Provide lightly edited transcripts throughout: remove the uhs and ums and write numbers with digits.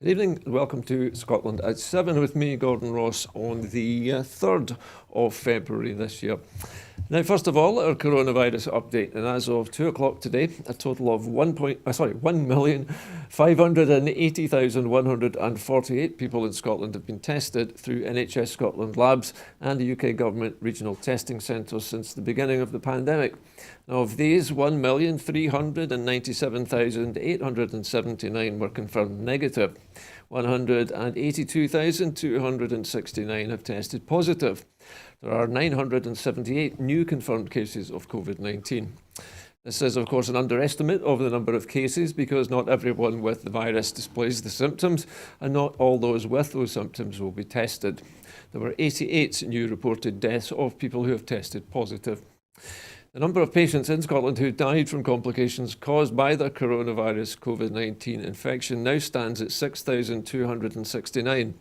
Good evening and welcome to Scotland at 7 with me, Gordon Ross, on the 3rd of February this year. Now, first of all, our coronavirus update, and as of 2 o'clock today, a total of 1,580,148 people in Scotland have been tested through NHS Scotland labs and the UK Government regional testing centres since the beginning of the pandemic. Now, of these, 1,397,879 were confirmed negative. 182,269 have tested positive. There are 978 new confirmed cases of COVID-19. This is, of course, an underestimate of the number of cases because not everyone with the virus displays the symptoms, and not all those with those symptoms will be tested. There were 88 new reported deaths of people who have tested positive. The number of patients in Scotland who died from complications caused by the coronavirus COVID-19 infection now stands at 6,269.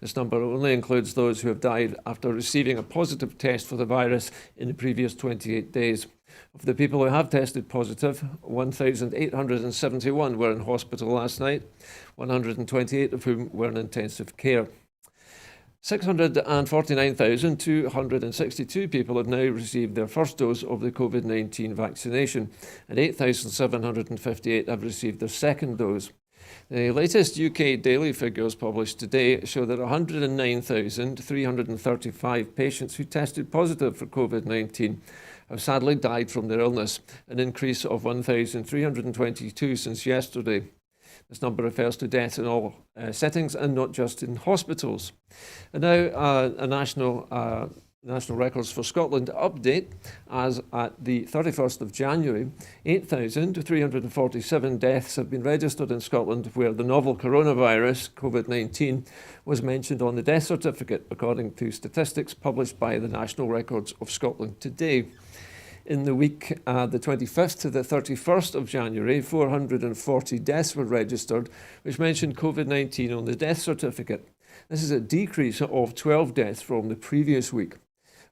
This number only includes those who have died after receiving a positive test for the virus in the previous 28 days. Of the people who have tested positive, 1,871 were in hospital last night, 128 of whom were in intensive care. 649,262 people have now received their first dose of the COVID-19 vaccination, and 8,758 have received their second dose. The latest UK daily figures published today show that 109,335 patients who tested positive for COVID-19 have sadly died from their illness, an increase of 1,322 since yesterday. This number refers to deaths in all settings and not just in hospitals. And now a National Records for Scotland update. As at the 31st of January, 8,347 deaths have been registered in Scotland where the novel coronavirus, COVID-19, was mentioned on the death certificate, according to statistics published by the National Records of Scotland today. In the week the 25th to the 31st of January, 440 deaths were registered, which mentioned COVID-19 on the death certificate. This is a decrease of 12 deaths from the previous week.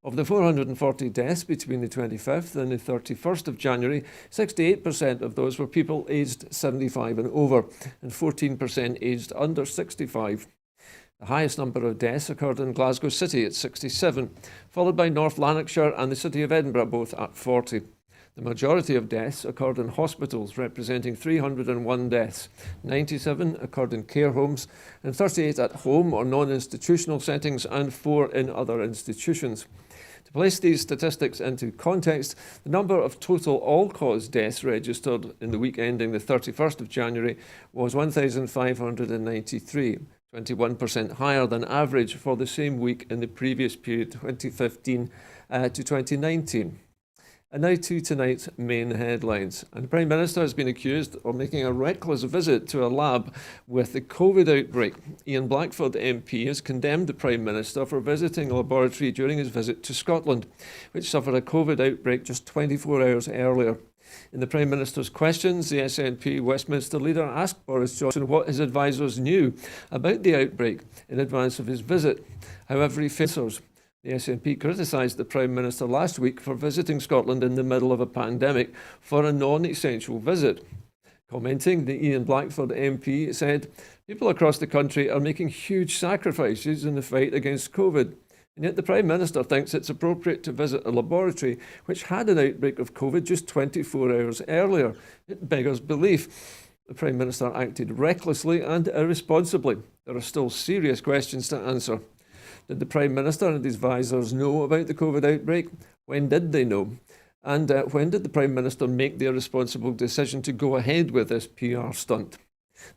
Of the 440 deaths between the 25th and the 31st of January, 68% of those were people aged 75 and over, and 14% aged under 65. The highest number of deaths occurred in Glasgow City at 67, followed by North Lanarkshire and the City of Edinburgh, both at 40. The majority of deaths occurred in hospitals, representing 301 deaths. 97 occurred in care homes, and 38 at home or non-institutional settings, and 4 in other institutions. To place these statistics into context, the number of total all-cause deaths registered in the week ending the 31st of January was 1,593. 21% higher than average for the same week in the previous period, 2015 to 2019. And now to tonight's main headlines. And the Prime Minister has been accused of making a reckless visit to a lab with the COVID outbreak. Ian Blackford MP has condemned the Prime Minister for visiting a laboratory during his visit to Scotland, which suffered a COVID outbreak just 24 hours earlier. In the Prime Minister's questions, the SNP Westminster leader asked Boris Johnson what his advisers knew about the outbreak in advance of his visit. However, he failed. The SNP criticised the Prime Minister last week for visiting Scotland in the middle of a pandemic for a non-essential visit. Commenting, the Ian Blackford MP said, "People across the country are making huge sacrifices in the fight against COVID. And yet the Prime Minister thinks it's appropriate to visit a laboratory which had an outbreak of COVID just 24 hours earlier. It beggars belief." The Prime Minister acted recklessly and irresponsibly. There are still serious questions to answer. Did the Prime Minister and his advisers know about the COVID outbreak? When did they know? And when did the Prime Minister make the irresponsible decision to go ahead with this PR stunt?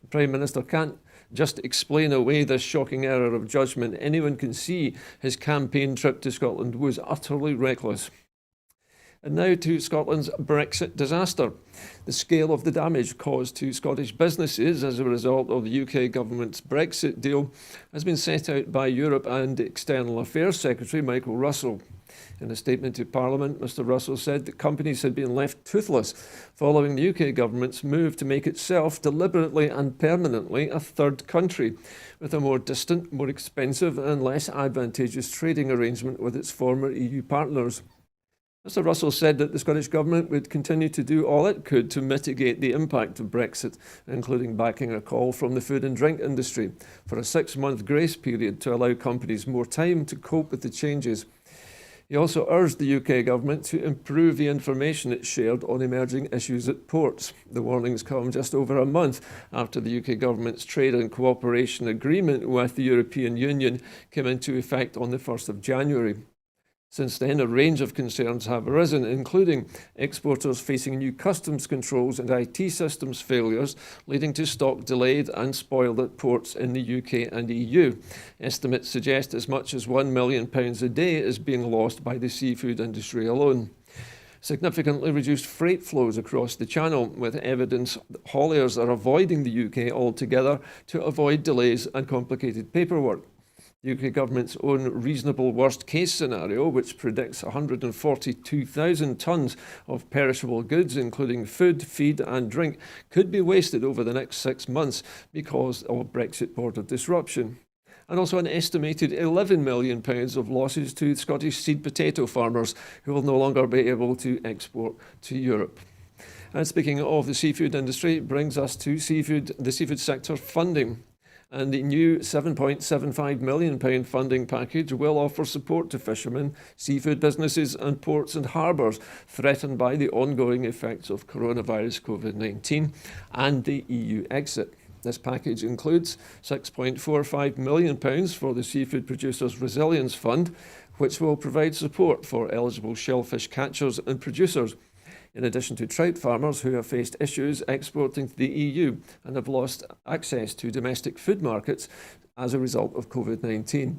The Prime Minister can't just explain away this shocking error of judgment. Anyone can see his campaign trip to Scotland was utterly reckless. And now to Scotland's Brexit disaster. The scale of the damage caused to Scottish businesses as a result of the UK government's Brexit deal has been set out by Europe and External Affairs Secretary Michael Russell. In a statement to Parliament, Mr Russell said that companies had been left toothless following the UK government's move to make itself deliberately and permanently a third country, with a more distant, more expensive and less advantageous trading arrangement with its former EU partners. Mr Russell said that the Scottish Government would continue to do all it could to mitigate the impact of Brexit, including backing a call from the food and drink industry for a 6-month grace period to allow companies more time to cope with the changes. He also urged the UK Government to improve the information it shared on emerging issues at ports. The warnings come just over a month after the UK Government's trade and cooperation agreement with the European Union came into effect on the 1st of January. Since then, a range of concerns have arisen, including exporters facing new customs controls and IT systems failures, leading to stock delayed and spoiled at ports in the UK and EU. Estimates suggest as much as £1 million a day is being lost by the seafood industry alone. Significantly reduced freight flows across the Channel, with evidence that hauliers are avoiding the UK altogether to avoid delays and complicated paperwork. The UK Government's own reasonable worst-case scenario, which predicts 142,000 tonnes of perishable goods, including food, feed and drink, could be wasted over the next 6 months because of Brexit border disruption. And also an estimated £11 million of losses to Scottish seed potato farmers who will no longer be able to export to Europe. And speaking of the seafood industry, it brings us to the seafood sector funding. And the new £7.75 million funding package will offer support to fishermen, seafood businesses and ports and harbours threatened by the ongoing effects of coronavirus COVID-19 and the EU exit. This package includes £6.45 million for the Seafood Producers Resilience Fund, which will provide support for eligible shellfish catchers and producers, in addition to trout farmers who have faced issues exporting to the EU and have lost access to domestic food markets as a result of COVID-19.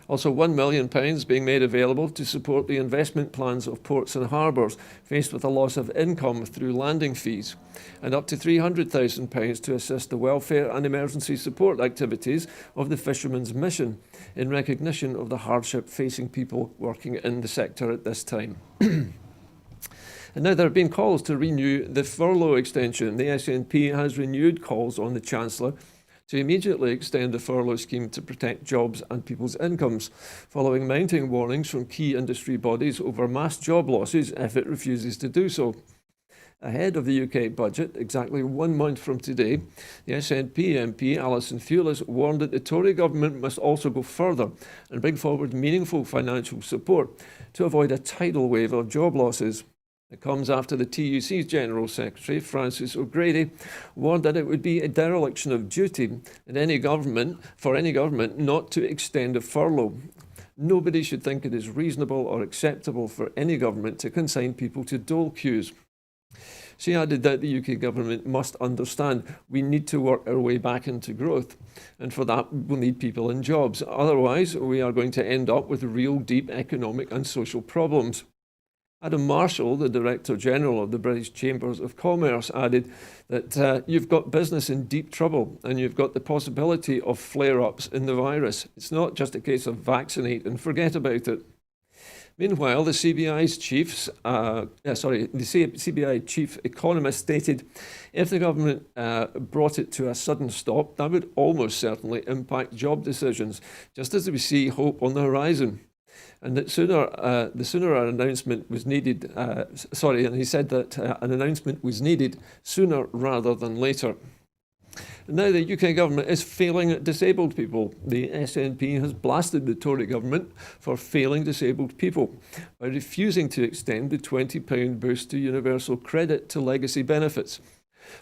Also £1 million being made available to support the investment plans of ports and harbours faced with a loss of income through landing fees, and up to £300,000 to assist the welfare and emergency support activities of the Fishermen's Mission in recognition of the hardship facing people working in the sector at this time. And now there have been calls to renew the furlough extension. The SNP has renewed calls on the Chancellor to immediately extend the furlough scheme to protect jobs and people's incomes, following mounting warnings from key industry bodies over mass job losses if it refuses to do so. Ahead of the UK budget, exactly 1 month from today, the SNP MP Alison Thewliss warned that the Tory government must also go further and bring forward meaningful financial support to avoid a tidal wave of job losses. It comes after the TUC's General Secretary, Francis O'Grady, warned that it would be a dereliction of duty in any government not to extend a furlough. Nobody should think it is reasonable or acceptable for any government to consign people to dole queues. She added that the UK government must understand we need to work our way back into growth, and for that we'll need people in jobs. Otherwise, we are going to end up with real deep economic and social problems. Adam Marshall, the Director General of the British Chambers of Commerce, added that you've got business in deep trouble and you've got the possibility of flare-ups in the virus. It's not just a case of vaccinate and forget about it. Meanwhile, the CBI chief economist stated if the government brought it to a sudden stop, that would almost certainly impact job decisions, just as we see hope on the horizon. And that the sooner an announcement was needed, and he said that an announcement was needed sooner rather than later. And now the UK government is failing disabled people. The SNP has blasted the Tory government for failing disabled people by refusing to extend the £20 boost to universal credit to legacy benefits,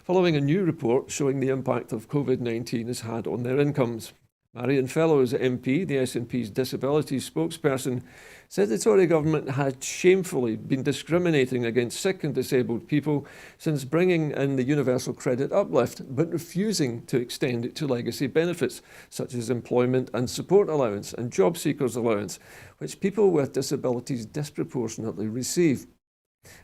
following a new report showing the impact of COVID-19 has had on their incomes. Marion Fellows MP, the SNP's disability spokesperson, said the Tory government had shamefully been discriminating against sick and disabled people since bringing in the universal credit uplift, but refusing to extend it to legacy benefits such as employment and support allowance and job seekers allowance, which people with disabilities disproportionately receive.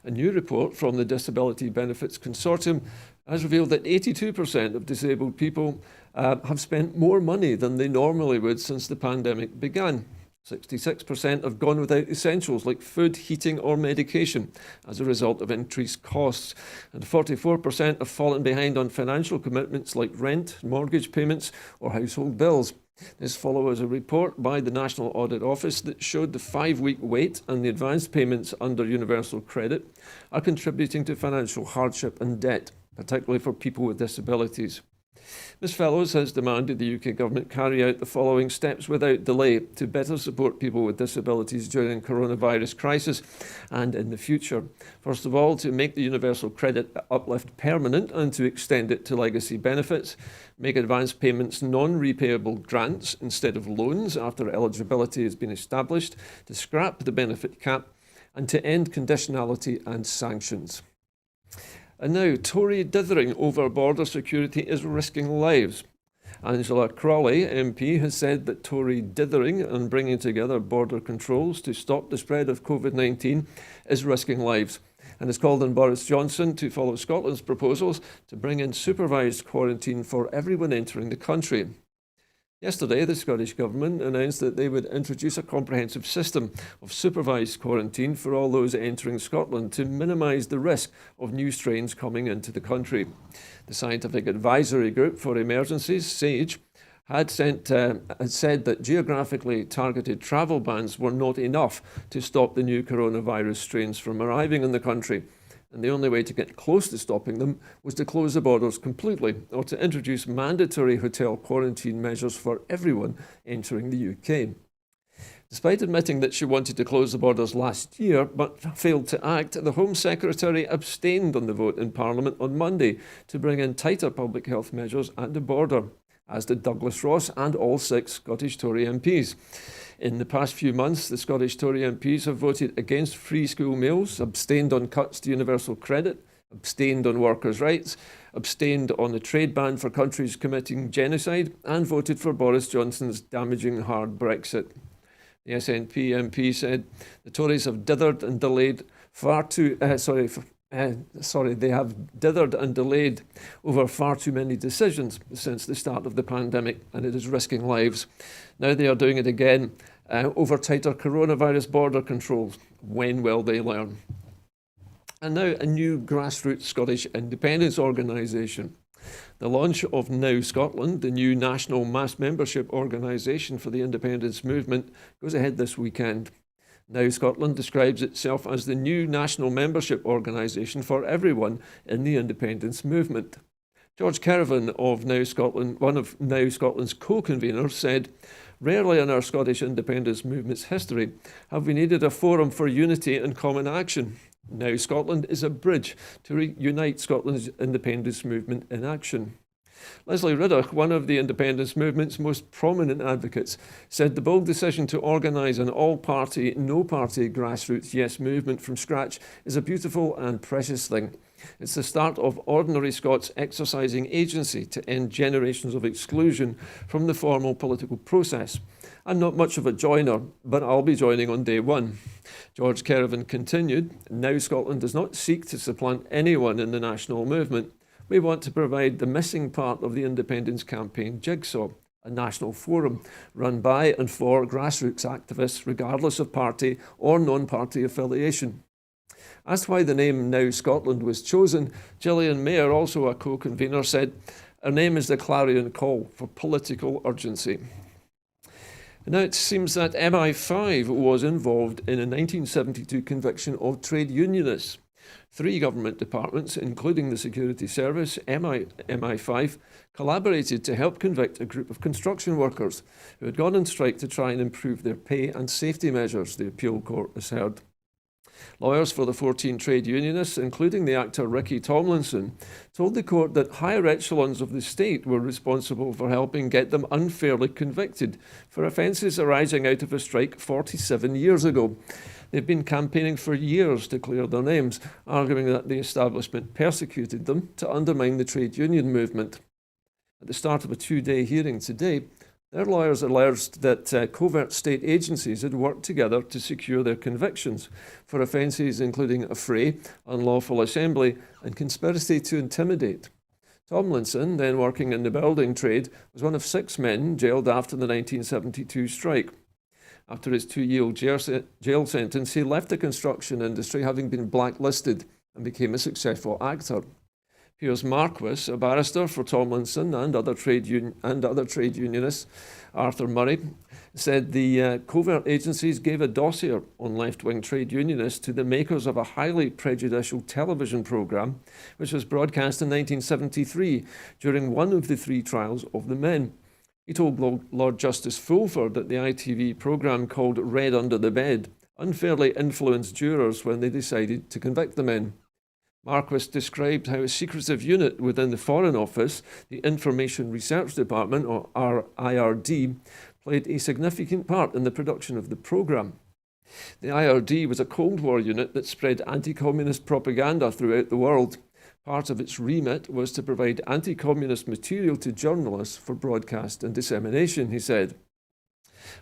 A new report from the Disability Benefits Consortium has revealed that 82% of disabled people have spent more money than they normally would since the pandemic began. 66% have gone without essentials like food, heating or medication as a result of increased costs. And 44% have fallen behind on financial commitments like rent, mortgage payments or household bills. This follows a report by the National Audit Office that showed the 5-week wait and the advance payments under universal credit are contributing to financial hardship and debt, particularly for people with disabilities. Ms Fellows has demanded the UK Government carry out the following steps without delay to better support people with disabilities during the coronavirus crisis and in the future. First of all, to make the universal credit uplift permanent and to extend it to legacy benefits, make advance payments non-repayable grants instead of loans after eligibility has been established, to scrap the benefit cap, and to end conditionality and sanctions. And now, Tory dithering over border security is risking lives. Angela Crawley, MP, has said that Tory dithering and bringing together border controls to stop the spread of COVID-19 is risking lives, and has called on Boris Johnson to follow Scotland's proposals to bring in supervised quarantine for everyone entering the country. Yesterday, the Scottish Government announced that they would introduce a comprehensive system of supervised quarantine for all those entering Scotland to minimise the risk of new strains coming into the country. The Scientific Advisory Group for Emergencies, SAGE, had said that geographically targeted travel bans were not enough to stop the new coronavirus strains from arriving in the country. And the only way to get close to stopping them was to close the borders completely or to introduce mandatory hotel quarantine measures for everyone entering the UK. Despite admitting that she wanted to close the borders last year but failed to act, the Home Secretary abstained on the vote in Parliament on Monday to bring in tighter public health measures at the border, as did Douglas Ross and all 6 Scottish Tory MPs. In the past few months, the Scottish Tory MPs have voted against free school meals, abstained on cuts to universal credit, abstained on workers' rights, abstained on the trade ban for countries committing genocide, and voted for Boris Johnson's damaging hard Brexit. The SNP MP said the Tories have dithered and delayed they have dithered and delayed over far too many decisions since the start of the pandemic, and it is risking lives. Now they are doing it again over tighter coronavirus border controls. When will they learn? And now a new grassroots Scottish independence organisation. The launch of Now Scotland, the new national mass membership organisation for the independence movement, goes ahead this weekend. Now Scotland describes itself as the new national membership organisation for everyone in the independence movement. George Caravan of Now Scotland, one of Now Scotland's co-conveners, said, "Rarely in our Scottish independence movement's history have we needed a forum for unity and common action. Now Scotland is a bridge to unite Scotland's independence movement in action." Leslie Riddoch, one of the independence movement's most prominent advocates, said the bold decision to organise an all-party, no-party grassroots yes movement from scratch is a beautiful and precious thing. It's the start of ordinary Scots exercising agency to end generations of exclusion from the formal political process. I'm not much of a joiner, but I'll be joining on day one. George Caravan continued, "Now Scotland does not seek to supplant anyone in the national movement. We want to provide the missing part of the independence campaign jigsaw, a national forum run by and for grassroots activists regardless of party or non-party affiliation." Asked why the name Now Scotland was chosen, Gillian Mayer, also a co-convener, said, "Our name is the clarion call for political urgency." Now it seems that MI5 was involved in a 1972 conviction of trade unionists. 3 government departments, including the Security Service, MI5, collaborated to help convict a group of construction workers who had gone on strike to try and improve their pay and safety measures, the appeal court has heard. Lawyers for the 14 trade unionists, including the actor Ricky Tomlinson, told the court that higher echelons of the state were responsible for helping get them unfairly convicted for offences arising out of a strike 47 years ago. They've been campaigning for years to clear their names, arguing that the establishment persecuted them to undermine the trade union movement. At the start of a 2-day hearing today, their lawyers alleged that covert state agencies had worked together to secure their convictions for offences including affray, unlawful assembly, and conspiracy to intimidate. Tomlinson, then working in the building trade, was one of 6 men jailed after the 1972 strike. After his 2-year jail sentence, he left the construction industry having been blacklisted and became a successful actor. Piers Marquis, a barrister for Tomlinson and other trade unionists, Arthur Murray, said the covert agencies gave a dossier on left-wing trade unionists to the makers of a highly prejudicial television programme, which was broadcast in 1973 during one of the 3 trials of the men. He told Lord Justice Fulford that the ITV programme, called Red Under the Bed, unfairly influenced jurors when they decided to convict the men. Marquis described how a secretive unit within the Foreign Office, the Information Research Department, or IRD, played a significant part in the production of the programme. The IRD was a Cold War unit that spread anti-communist propaganda throughout the world. Part of its remit was to provide anti-communist material to journalists for broadcast and dissemination, he said.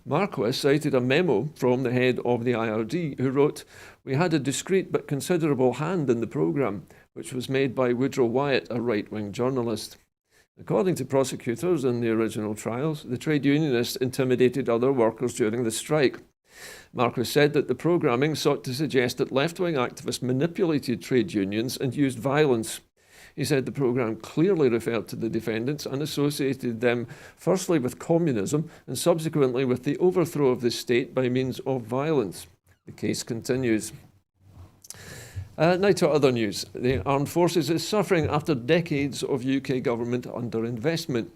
Marquis cited a memo from the head of the IRD who wrote, "We had a discreet but considerable hand in the programme, which was made by Woodrow Wyatt, a right-wing journalist." According to prosecutors in the original trials, the trade unionists intimidated other workers during the strike. Marquis said that the programming sought to suggest that left-wing activists manipulated trade unions and used violence. He said the programme clearly referred to the defendants and associated them firstly with communism and subsequently with the overthrow of the state by means of violence. The case continues. Now to other news. The Armed Forces is suffering after decades of UK government underinvestment.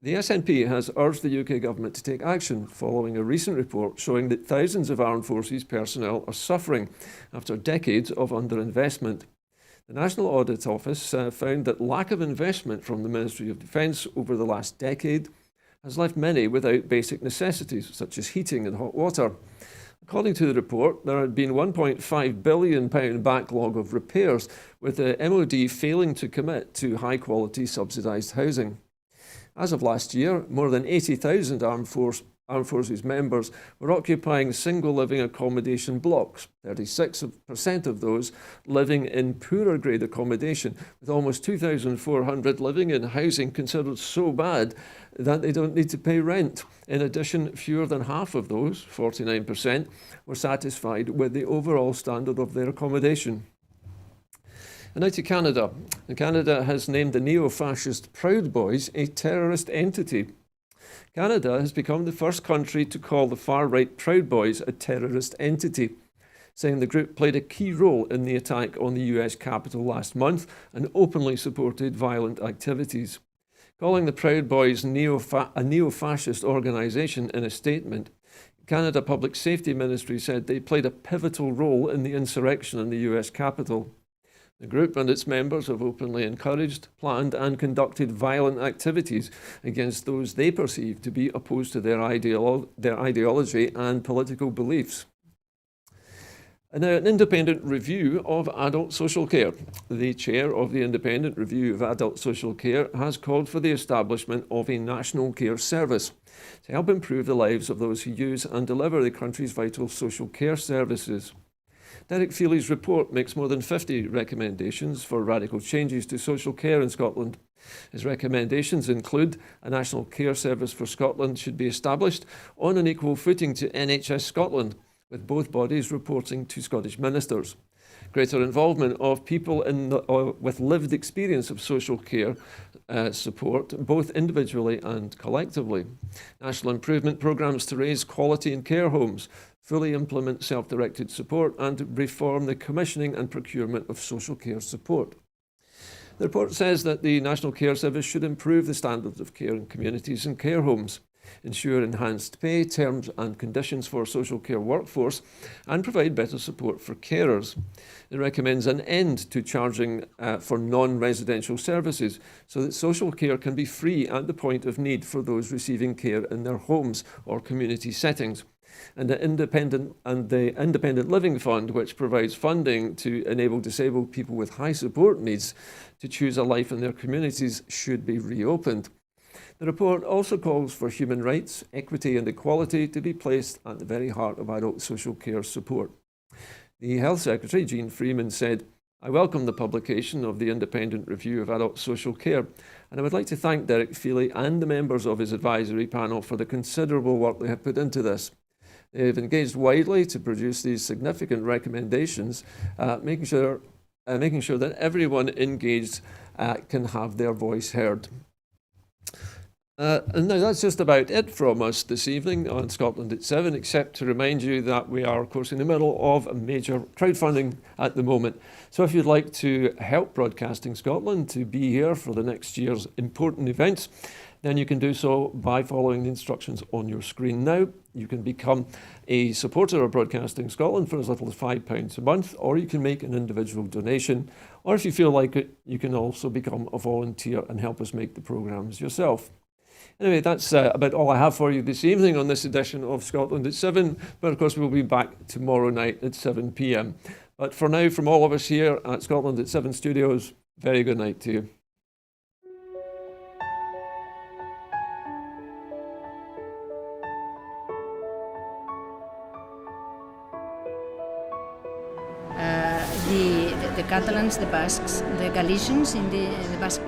The SNP has urged the UK government to take action following a recent report showing that thousands of Armed Forces personnel are suffering after decades of underinvestment. The National Audit Office found that lack of investment from the Ministry of Defence over the last decade has left many without basic necessities such as heating and hot water. According to the report, there had been £1.5 billion backlog of repairs, with the MOD failing to commit to high-quality subsidised housing. As of last year, more than 80,000 Armed Forces members were occupying single living accommodation blocks, 36% of those living in poorer grade accommodation, with almost 2,400 living in housing considered so bad that they don't need to pay rent. In addition, fewer than half of those, 49%, were satisfied with the overall standard of their accommodation. And now to Canada. Canada has named the neo-fascist Proud Boys a terrorist entity. Canada has become the first country to call the far-right Proud Boys a terrorist entity, saying the group played a key role in the attack on the US Capitol last month and openly supported violent activities. Calling the Proud Boys a neo-fascist organisation in a statement, Canada Public Safety Ministry said they played a pivotal role in the insurrection in the US Capitol. The group and its members have openly encouraged, planned and conducted violent activities against those they perceive to be opposed to their ideology and political beliefs. And now, an independent review of adult social care. The chair of the Independent Review of Adult Social Care has called for the establishment of a national care service to help improve the lives of those who use and deliver the country's vital social care services. Derek Feely's report makes more than 50 recommendations for radical changes to social care in Scotland. His recommendations include a national care service for Scotland should be established on an equal footing to NHS Scotland, with both bodies reporting to Scottish ministers. Greater involvement of people with lived experience of social care support, both individually and collectively. National improvement programmes to raise quality in care homes, fully implement self-directed support and reform the commissioning and procurement of social care support. The report says that the National Care Service should improve the standards of care in communities and care homes, ensure enhanced pay, terms and conditions for social care workforce, and provide better support for carers. It recommends an end to charging for non-residential services so that social care can be free at the point of need for those receiving care in their homes or community settings. And the Independent Living Fund, which provides funding to enable disabled people with high support needs to choose a life in their communities, should be reopened. The report also calls for human rights, equity and equality to be placed at the very heart of adult social care support. The Health Secretary, Jean Freeman, said, "I welcome the publication of the Independent Review of Adult Social Care, and I would like to thank Derek Feely and the members of his advisory panel for the considerable work they have put into this. They've engaged widely to produce these significant recommendations, making sure that everyone engaged can have their voice heard. And now that's just about it from us this evening on Scotland at 7, except to remind you that we are, of course, in the middle of a major crowdfunding at the moment. So if you'd like to help Broadcasting Scotland to be here for the next year's important events, then you can do so by following the instructions on your screen now. You can become a supporter of Broadcasting Scotland for as little as £5 a month, or you can make an individual donation, or if you feel like it, you can also become a volunteer and help us make the programmes yourself. Anyway, that's about all I have for you this evening on this edition of Scotland at 7, but of course we'll be back tomorrow night at 7 p.m. But for now, from all of us here at Scotland at 7 Studios, very good night to you. The Catalans, the Basques, the Galicians in the Basque.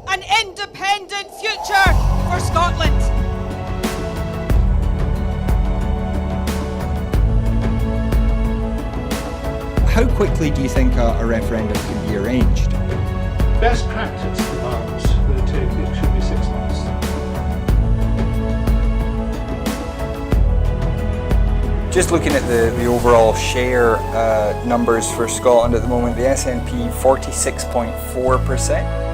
An independent future for Scotland. How quickly do you think a referendum can be arranged? Best practice demands that it should be 6 months. Just looking at the overall share numbers for Scotland at the moment, the SNP 46.4%.